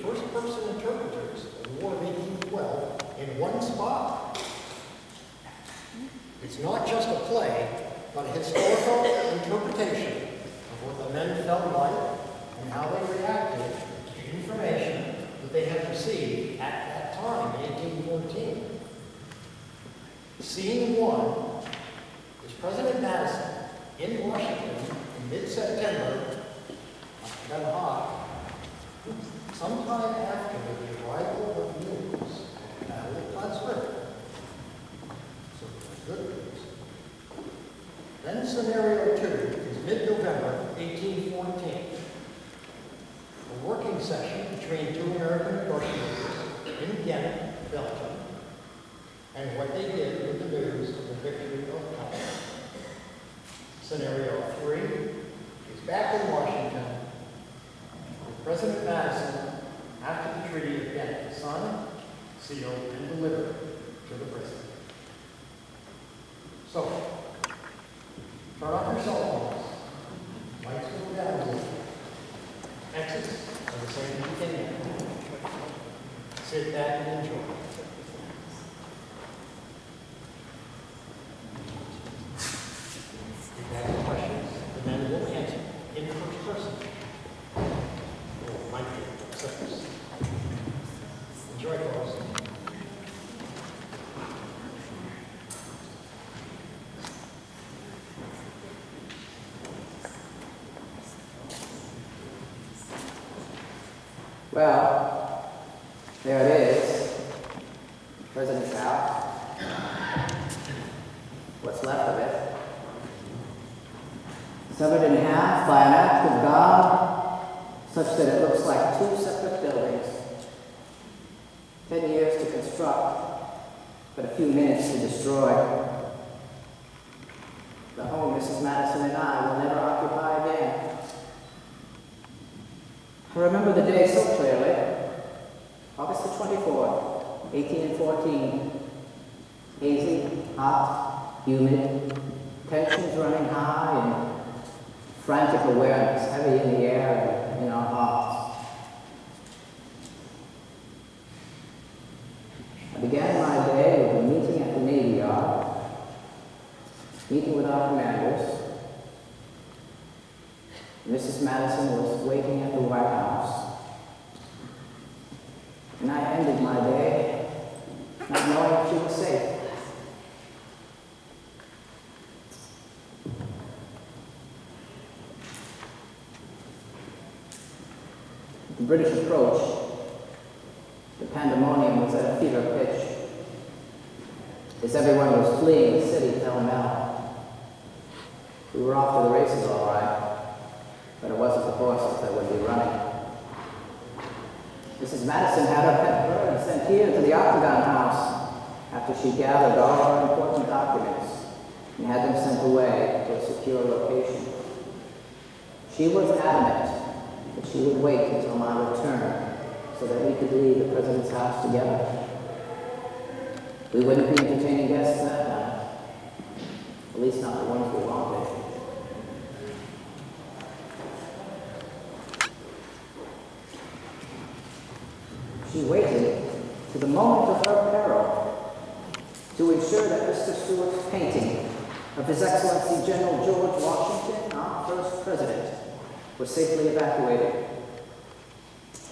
first-person interpreters of the War of 1812 in one spot. It's not just a play, but a historical interpretation of what the men felt like and how they reacted to information that they had received at that time, 1814. Scene 1 is President Madison in Washington in mid-September, then hot, sometime after the arrival of news of the Battle of Plattsburgh. So good news. Then scenario 2 is mid-November 1814. A working session between two American negotiators in Ghent, Belgium, and what they did with the news of the victory of Plattsburgh. Scenario 3 is back in Washington with President Madison after the Treaty of Ghent signed, sealed, and delivered to the President. So, turn off your cell phones. Lights go down a little. Exits are the same as you came in. Sit back and enjoy. If you have any questions, the men will answer in first person. Or might be themselves. Enjoy, folks. Well, there it is. The President's house. What's left of it. Severed in half by an act of God, such that it looks like two separate buildings. 10 years to construct, but a few minutes to destroy. The home Mrs. Madison and I will never occupy again. I remember the day so clearly. August the 24th, 1814. Hazy, hot, humid, tensions running high, and frantic awareness heavy in the air and in our hearts. I began my day with a meeting at the Navy Yard, meeting with our commanders. Mrs. Madison was waiting at the White House. And I ended my day not knowing if she was safe. The British approach, the pandemonium was at a fever pitch. As everyone was fleeing the city pell-mell. We were off to the races all right, but it wasn't the horses that would be running. Mrs. Madison had her pet bird sent here to the Octagon House after she gathered all our important documents and had them sent away to a secure location. She was adamant that she would wait until my return so that we could leave the President's house together. We wouldn't be entertaining guests that night, at least not the ones we wanted. She waited to the moment of her peril to ensure that Mr. Stewart's painting of His Excellency General George Washington, our first president, was safely evacuated.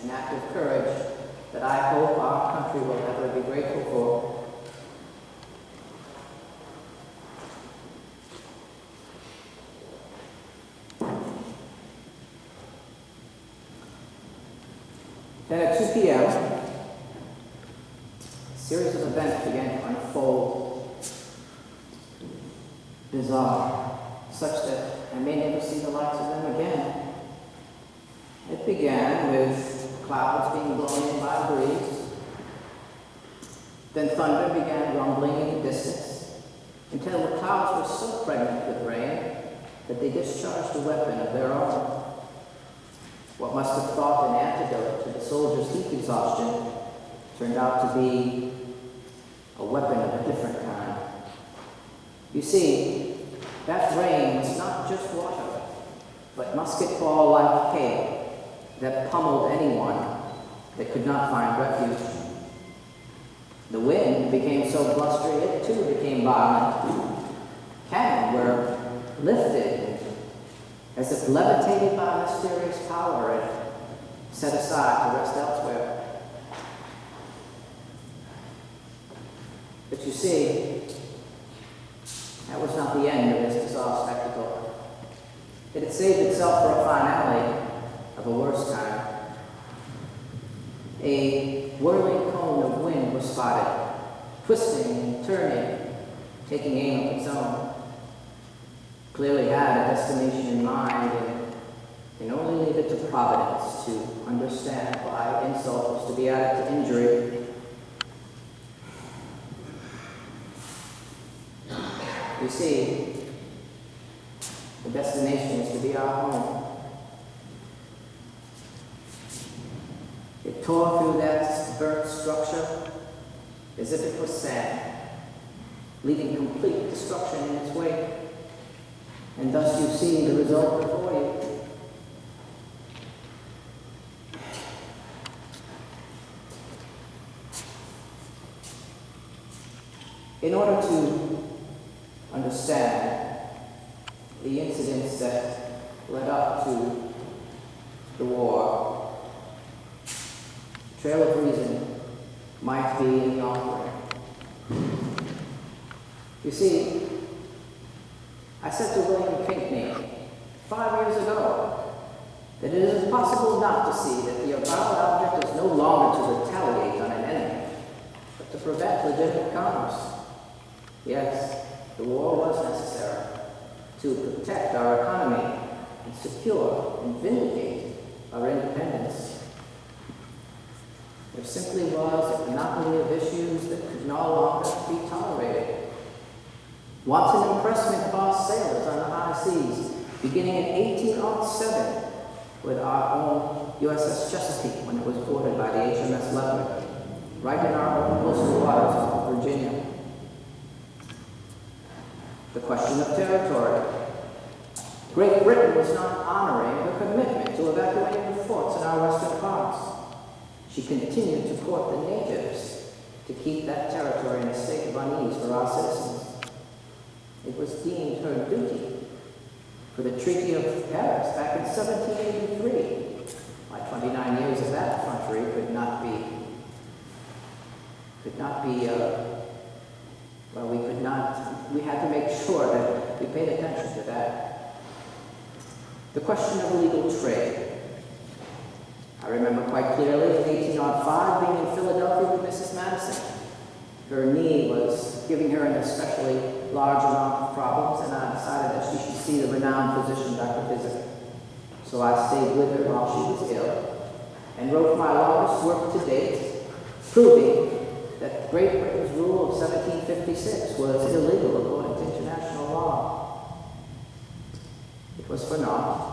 An act of courage that I hope our country will ever be grateful for. Then at 2 p.m., a series of events began to unfold. Bizarre, such that I may never see the likes of them again. It began with clouds being blown in by a breeze. Then thunder began rumbling in the distance, until the clouds were so pregnant with rain that they discharged a weapon of their own. What must have thought an antidote to the soldiers' heat exhaustion turned out to be a weapon of a different kind. You see, that rain was not just water, but musket ball-like hail that pummeled anyone they could not find refuge. The wind became so blustery it too became violent. Cannon were lifted as if levitated by mysterious power and set aside to rest elsewhere. But you see, that was not the end of this bizarre spectacle. It had saved itself for a finale of a worse kind. A whirling cone of wind was spotted, twisting and turning, taking aim of its own. Clearly had a destination in mind, and can only leave it to Providence to understand why insult was to be added to injury. You see, the destination is to be our home. It tore through that burnt structure as if it was sand, leaving complete destruction in its wake. And thus you see the result before you. In order to understand the incidents that led up to the war, Trail of Reason might be in the offering. You see, I said to William Pinckney 5 years ago that it is impossible not to see that the avowed object is no longer to retaliate on an enemy, but to prevent legitimate commerce. Yes, the war was necessary to protect our economy and secure and vindicate our independence. There simply was a panoply of issues that could no longer be tolerated. Wanton impressment of our sailors on the high seas, beginning in 1807 with our own USS Chesapeake when it was boarded by the HMS Leavenworth, right in our own coastal waters off Virginia. The question of territory. Great Britain was not honoring her commitment to evacuating the forts in our western parts. She continued to court the natives to keep that territory in a state of unease for our citizens. It was deemed her duty for the Treaty of Paris back in 1783. My 29 years of that country could not be, we had to make sure that we paid attention to that. The question of illegal trade. I remember quite clearly in 1805 being in Philadelphia with Mrs. Madison. Her knee was giving her an especially large amount of problems, and I decided that she should see the renowned physician, Dr. Physic. So I stayed with her while she was ill and wrote my longest work to date, proving that Great Britain's rule of 1756 was illegal according to international law. It was for naught.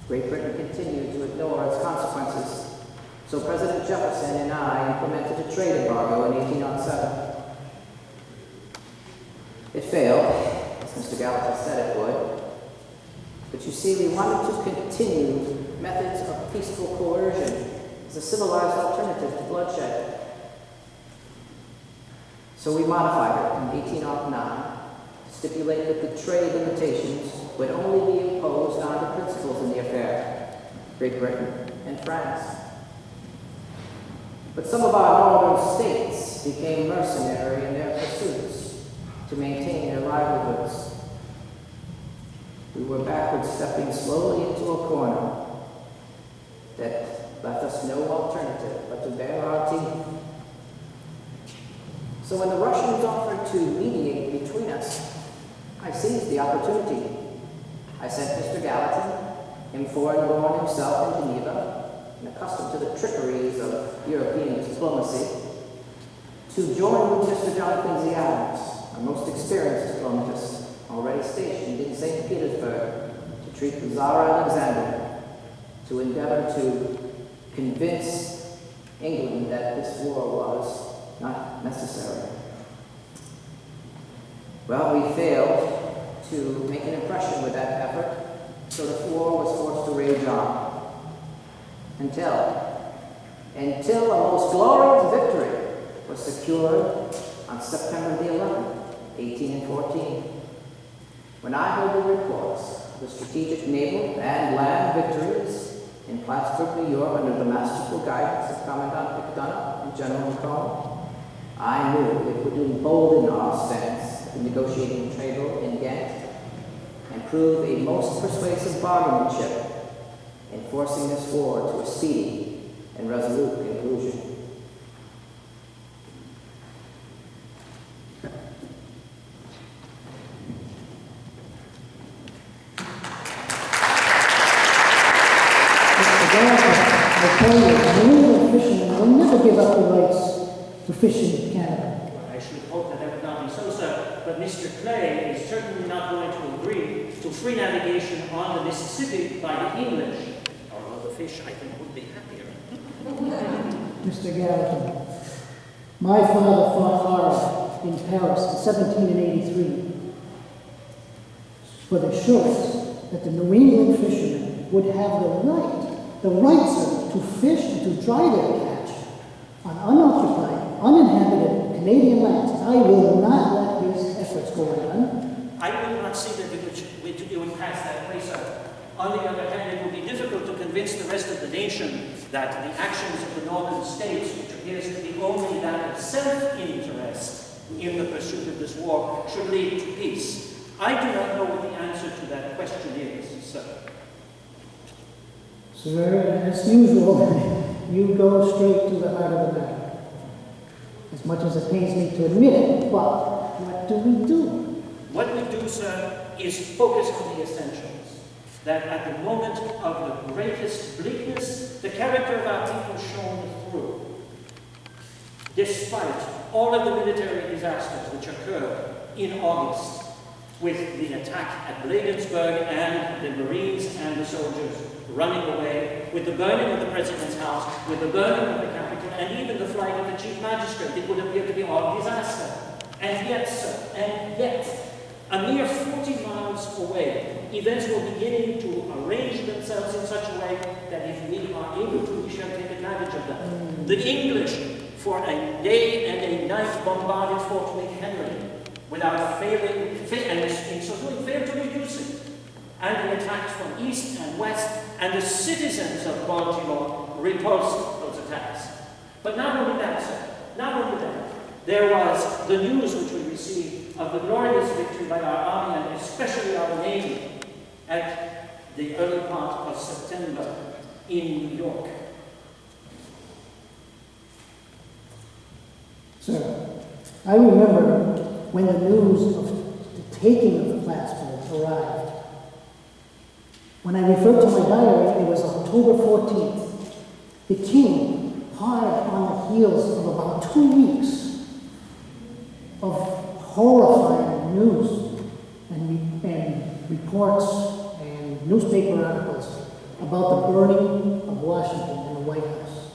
Great Britain continued to ignore its consequences. So President Jefferson and I implemented a trade embargo in 1807. It failed, as Mr. Gallatin said it would. But you see, we wanted to continue methods of peaceful coercion as a civilized alternative to bloodshed. So we modified it in 1809 to stipulate that the trade limitations would only be imposed on the principals in the affair, Great Britain and France. But some of our northern states became mercenary in their pursuits to maintain their livelihoods. We were backward stepping slowly into a corner that left us no alternative but to bare our teeth. So when the Russians offered to mediate between us, I seized the opportunity. I sent Mr. Gallatin, him foreign-born himself in Geneva, and accustomed to the trickeries of European diplomacy, to join with Mr. Jonathan Z. Adams, our most experienced diplomatist, already stationed in St. Petersburg, to treat the Tsar Alexander, to endeavor to convince England that this war was not necessary. Well, we failed to make an impression with that effort, so the war was forced to rage on until in until a most glorious victory was secured on September the 11th, 1814, when I heard the reports of the strategic naval and land victories in Plattsburgh, New York, under the masterful guidance of Commandant McDonough and General McCall. I knew it would embolden our stance at the negotiating table in Ghent and prove a most persuasive bargaining chip in forcing this war to a speedy and resolute conclusion. I tell you, marine fishermen will never give up the rights to fishing in Canada. Well, I should hope that would not be so, sir. But Mr. Clay is certainly not going to agree to free navigation on the Mississippi by the English. Although the fish, I think, would be happier. Mr. Gallatin, my father fought hard in Paris in 1783 for the assurance that the New England fishermen would have the right, sir, to fish and to dry their catch on unoccupied, uninhabited Canadian lands. I will not let these efforts go undone. I would not see that it would pass that way, sir. On the other hand, it would be difficult to convince the rest of the nation that the actions of the northern states, which appears to be only that of self-interest in the pursuit of this war, should lead to peace. I do not know what the answer to that question is, sir. Sir, as usual, you go straight to the heart of the matter. As much as it pains me to admit it, but what do we do? What we do, sir, is focus on the essentials. That at the moment of the greatest bleakness, the character of our people shone through. Despite all of the military disasters which occurred in August, with the attack at Bladensburg and the Marines and the soldiers running away, with the burning of the President's house, with the burning of the Capitol, and even the flight of the Chief Magistrate, it would appear to be all disaster. And yet, sir, a mere 40 miles away, events were beginning to arrange themselves in such a way that if we are able to, we shall take advantage of them. The English, for a day and a night, bombarded Fort McHenry without failing, and in so doing failed to reduce it. And they attacked from east and west, and the citizens of Baltimore repulsed those attacks. But not only that, sir, not only that, there was the news which we received of the glorious victory by our army, and especially our navy, at the early part of September in New York. Sir, I remember when the news of the taking of Plattsburgh arrived. When I referred to my diary, it was October 14th. The king, hard on the heels of about 2 weeks of horrifying news and reports and newspaper articles about the burning of Washington and the White House.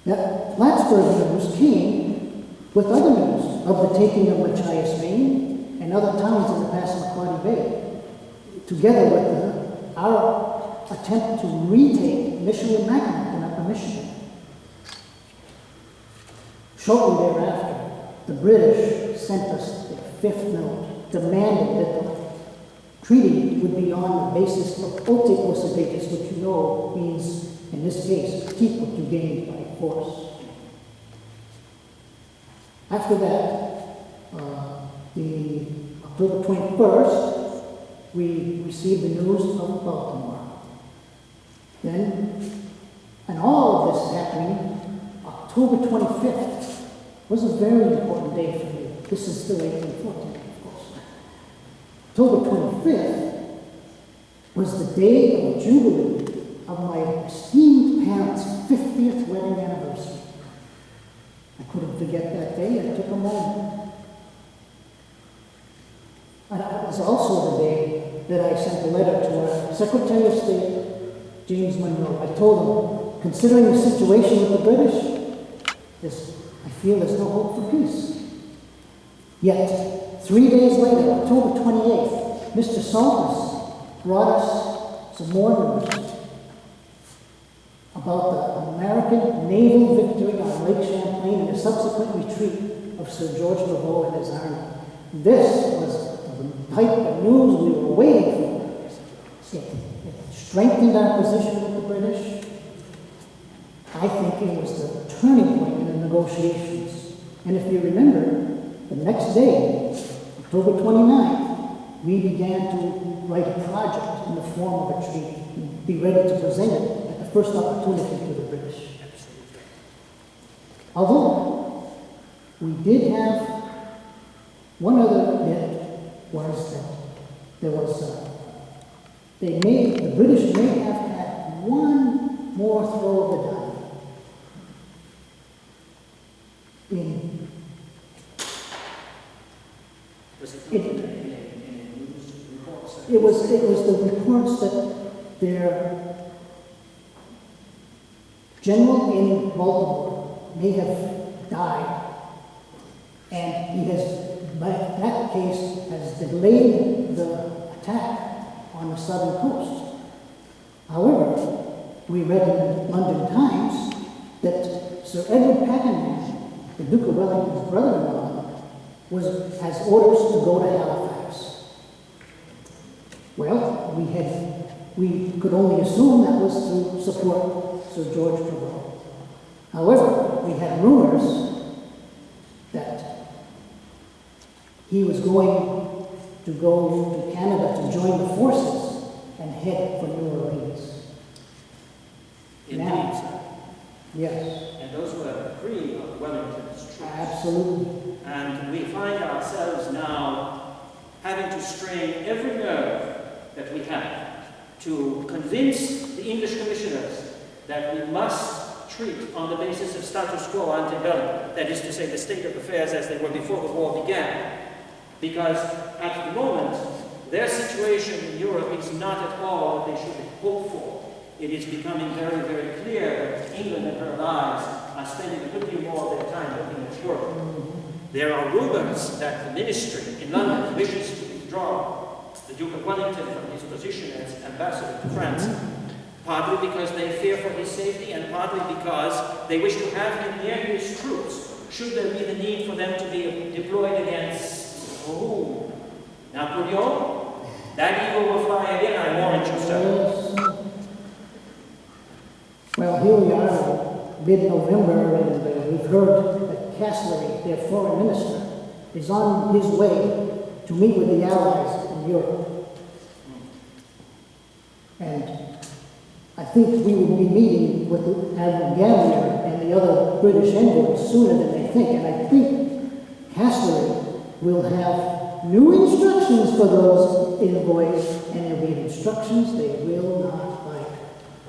That Plattsburgh news came with other news of the taking of Machias, Maine, and other towns in the Passamaquoddy Bay, together with our attempt to retake Michilimackinac in Upper Michigan. Shortly thereafter, the British sent us the fifth note, demanding that the treaty would be on the basis of ote possidetis, which you know means, in this case, keep what you gained by force. After that, the October 21st, we received the news of Baltimore. Then, and all of this happening, October 25th was a very important day for me. This is still 1814, of course. October 25th was the day of jubilee of my esteemed parents' 50th wedding anniversary. I couldn't forget that day. I took a moment. And it was also the day that I sent a letter to our Secretary of State, James Monroe. I told him, considering the situation with the British, I feel there's no hope for peace. Yet, 3 days later, October 28th, Mr. Salters brought us some more news about the American naval victory on Lake Champlain and the subsequent retreat of Sir George Prevost and his army. This was the type of news we were waiting for. It strengthened our position with the British. I think it was the turning point in the negotiations. And if you remember, the next day, October 29th, we began to write a project in the form of a treaty and be ready to present it at the first opportunity to the British. Although we did have one other bit, was that there was the British may have had one more throw of the die. It was the reports that their general in Baltimore may have died, and he has, by that case, has delayed the attack on the southern coast. However, we read in the London Times that Sir Edward Pakenham, the Duke of Wellington's brother-in-law, has orders to go to Halifax. Well, we could only assume that was to support Sir George Prevost. However, we had rumors that he was going to go to Canada to join the forces and head for New Orleans. Indeed, Now, sir. yes. And those were three of Wellington's troops. Absolutely. And we find ourselves now having to strain every nerve that we have to convince the English commissioners that we must treat on the basis of status quo ante bellum, that is to say, the state of affairs as they were before the war began. Because at the moment, their situation in Europe is not at all what they should hope for. It is becoming very, very clear that England and her allies are spending a good deal more of their time looking at Europe. There are rumors that the ministry in London wishes to withdraw the Duke of Wellington from his position as ambassador to France, partly because they fear for his safety and partly because they wish to have him near his troops, should there be the need for them to be deployed against whom? Napoleon? That eagle will fly again, I warrant you, sir. Well, here we are, mid-November, and we've heard that Castlereagh, their foreign minister, is on his way to meet with the Allies in Europe. And I think we will be meeting with Admiral Gambier and the other British envoys sooner than they think. And I think Castlereagh will have new instructions for those envoys, and there will be instructions they will not like.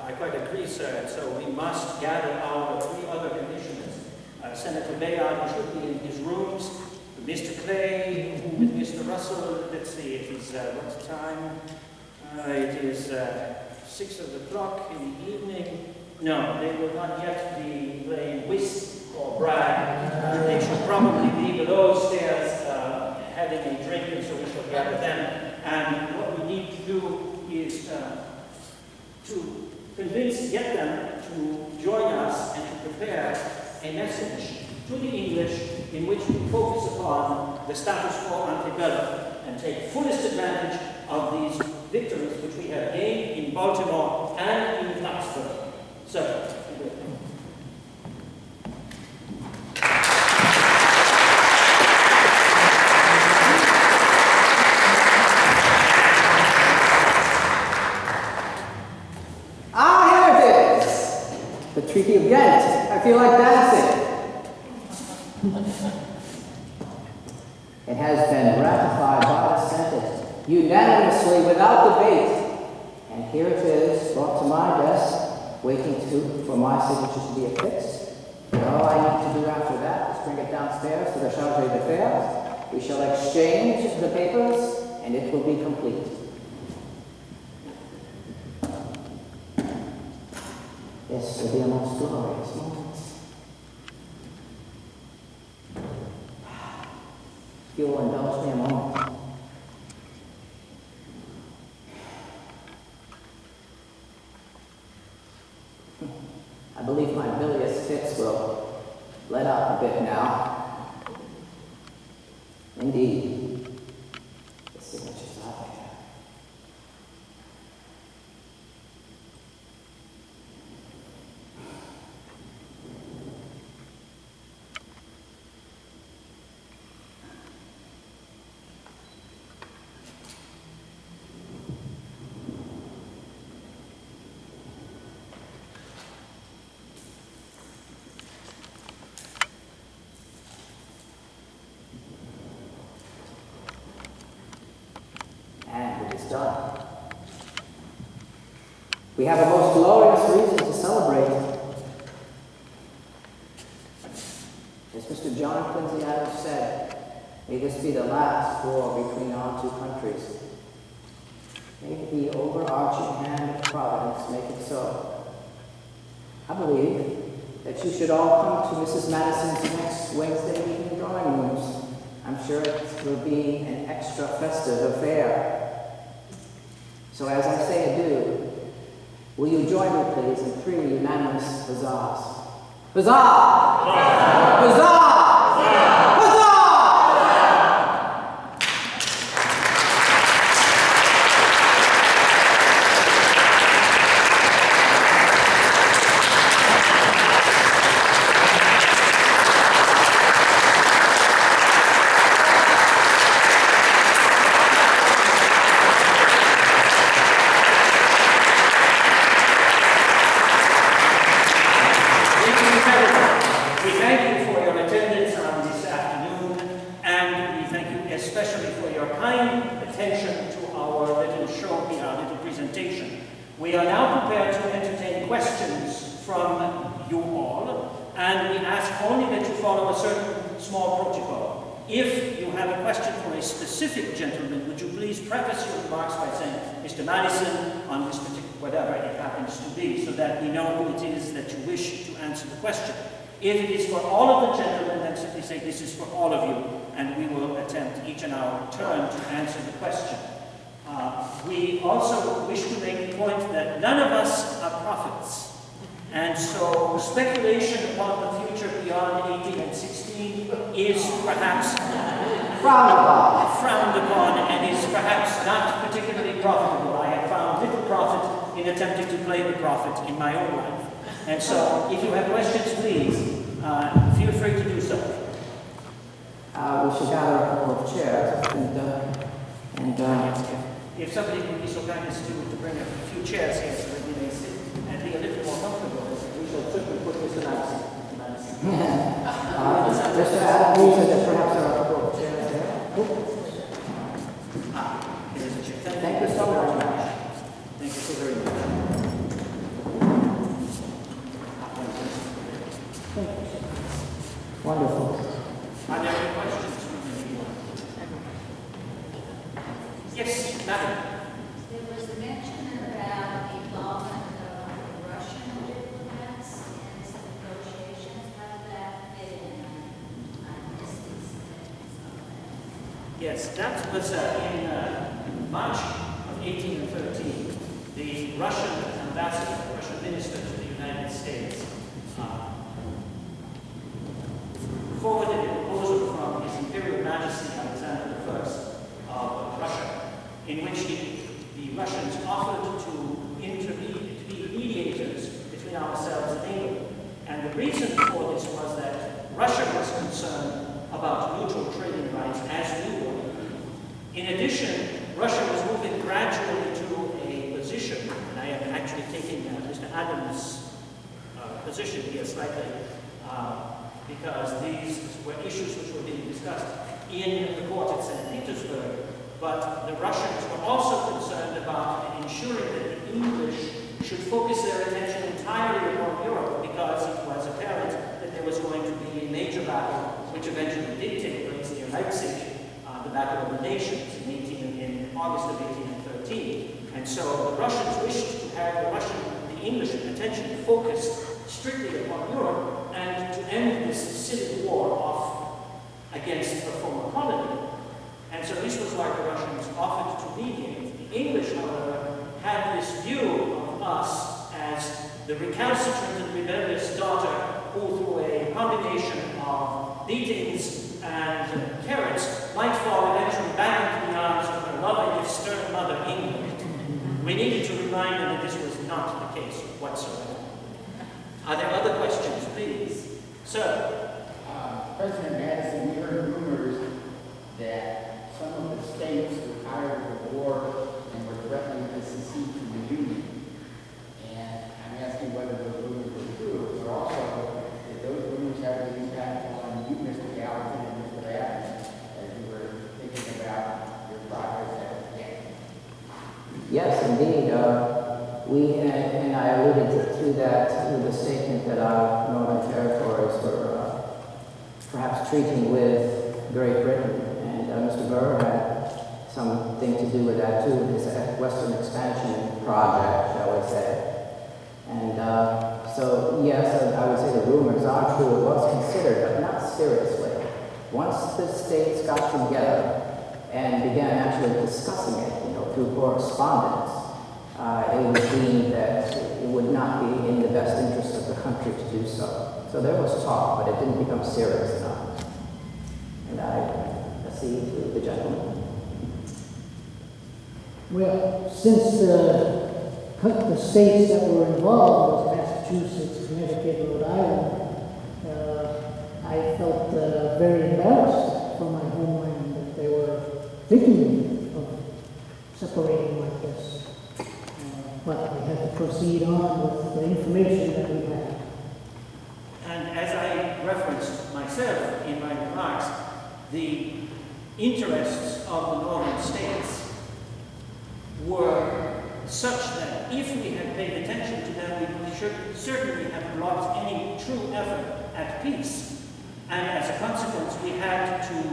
I quite agree, sir. And so we must gather our three other commissioners. Senator Bayard should be in his rooms. Mr. Clay, with Mr. Russell, let's see, it is what time? It is 6 o'clock in the evening. No, they will not yet be playing whist or brag. They should probably be below stairs having a drink, and so we shall gather them. And what we need to do is to get them to join us and to prepare a message to the English in which we focus upon the status quo ante bellum and take fullest advantage of these victories which we have gained in Baltimore and in Plattsburgh. So, here it is! The Treaty of Ghent. I feel like dancing. It has been ratified by the Senate unanimously without debate. And here it is, brought to my desk, waiting for my signature to be affixed. And all I need to do after that is bring it downstairs to the Charge d'Affaires. We shall exchange the papers, and it will be complete. This will be a most glorious moment. If you will indulge me a moment. believe my bilious fits will let up a bit now. Indeed, the signature's out there. And it is done. We have a most glorious reason to celebrate. As Mr. John Quincy Adams said, may this be the last war between our two countries. May the overarching hand of Providence make it so. I believe that you should all come to Mrs. Madison's next Wednesday evening drawing rooms. I'm sure it will be an extra festive affair. So as I say adieu, will you join me please in 3 unanimous huzzahs? Huzzah! Huzzah! Huzzah! especially for your kind attention to our little show here, our little presentation. We are now prepared to entertain questions from you all, and we ask only that you follow a certain small protocol. If you have a question for a specific gentleman, would you please preface your remarks by saying, Mr. Madison, on this particular, whatever it happens to be, so that we know who it is that you wish to answer the question. If it is for all of the gentlemen, then simply say, this is for all of you, and we will attempt each in our turn to answer the question. We also wish to make the point that none of us are prophets, and so speculation upon the future beyond 18 and 16 is perhaps frowned upon and is perhaps not particularly profitable. I have found little profit in attempting to play the prophet in my own life. And so, if you have questions, please, feel free to do so. We should gather a couple of chairs if somebody would be so kind as to bring a few chairs here so that we may sit and be a little more comfortable, we shall certainly put Mr. Madison. Mr. Adams, you said that perhaps there are a couple of chairs there. Here's a chair. Thank you so very much. Thank you so very much. Wonderful. Are there any questions from anyone? Yes, madam. There was a mention about the involvement of the Russian diplomats in these negotiations. How did that fit in? I missed these things on that. Yes, that was in March of 1813. The Russian ambassador, the Russian minister to the United States, forwarded a proposal from His Imperial Majesty Alexander I of Russia, in which the Russians offered to intervene, to be mediators between ourselves and England. And the reason for this was that Russia was concerned about neutral trading rights as we were. In addition, Russia was moving gradually to a position, and I am actually taking Mr. Adams' position here slightly, because these were issues which were being discussed in the court at St. Petersburg, but the Russians were also concerned about ensuring that the English should focus their attention entirely upon Europe, because it was apparent that there was going to be a major battle, which eventually did take place near Leipzig, the Battle of the Nations in August of 1813. And so the Russians wished to have the English attention focused strictly upon Europe and to end this civil war off against a former colony. And so this was why the Russians offered to mediate. The English, however, had this view of us as the recalcitrant and rebellious daughter who, through a combination of beatings and carrots, might fall eventually back into the arms of her loving if stern mother, England. We needed to remind her that this was not the case whatsoever. Are there other questions, please? Sir? President Madison, we heard rumors that some of the states were tired of the war and were threatening to secede from the Union. And I'm asking whether those rumors were true, but also did those rumors have an impact on you, Mr. Gallatin and Mr. Adams, as you were thinking about your progress at the game? Yes, indeed. And I alluded to that with the statement that our northern territories were perhaps treating with Great Britain. And Mr. Burr had something to do with that too, his Western expansion project, shall we say. And so, yes, I would say the rumors are true. It was considered, but not seriously. Once the states got together and began actually discussing it, through correspondence, it was deemed that it would not be in the best interest of the country to do so. So there was talk, but it didn't become serious enough. And I accede to the gentleman. Well, since the states that were involved was Massachusetts, Connecticut, and Rhode Island, I felt very embarrassed for my homeland that they were thinking of separating like this. But we had to proceed on with the information that we had. And as I referenced myself in my remarks, the interests of the northern states were such that if we had paid attention to them, we should certainly have brought any true effort at peace. And as a consequence, we had to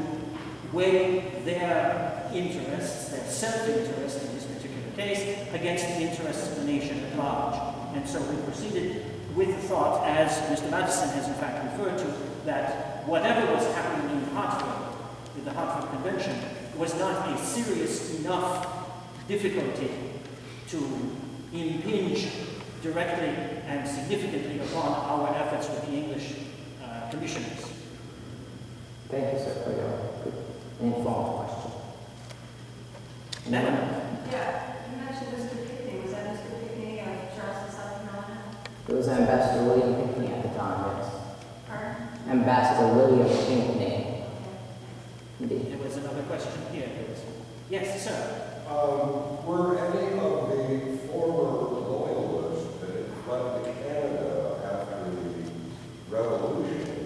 weigh their interests, their self-interest in this particular case, against the interests of the nation at large. And so we proceeded with the thought, as Mr. Madison has in fact referred to, that whatever was happening in Hartford, with the Hartford Convention, was not a serious enough difficulty to impinge directly and significantly upon our efforts with the English commissioners. Thank you, sir, for your good informed question. Madam? Yeah, you mentioned Mr. Pickney. Was that Mr. Pickney of Charleston, South Carolina? It was Ambassador William Pinckney at the time, yes. Pardon? Ambassador William Pinckney. Indeed. There was another question here. Yes, sir. Were any of the former loyalists that had fled to Canada after the Revolution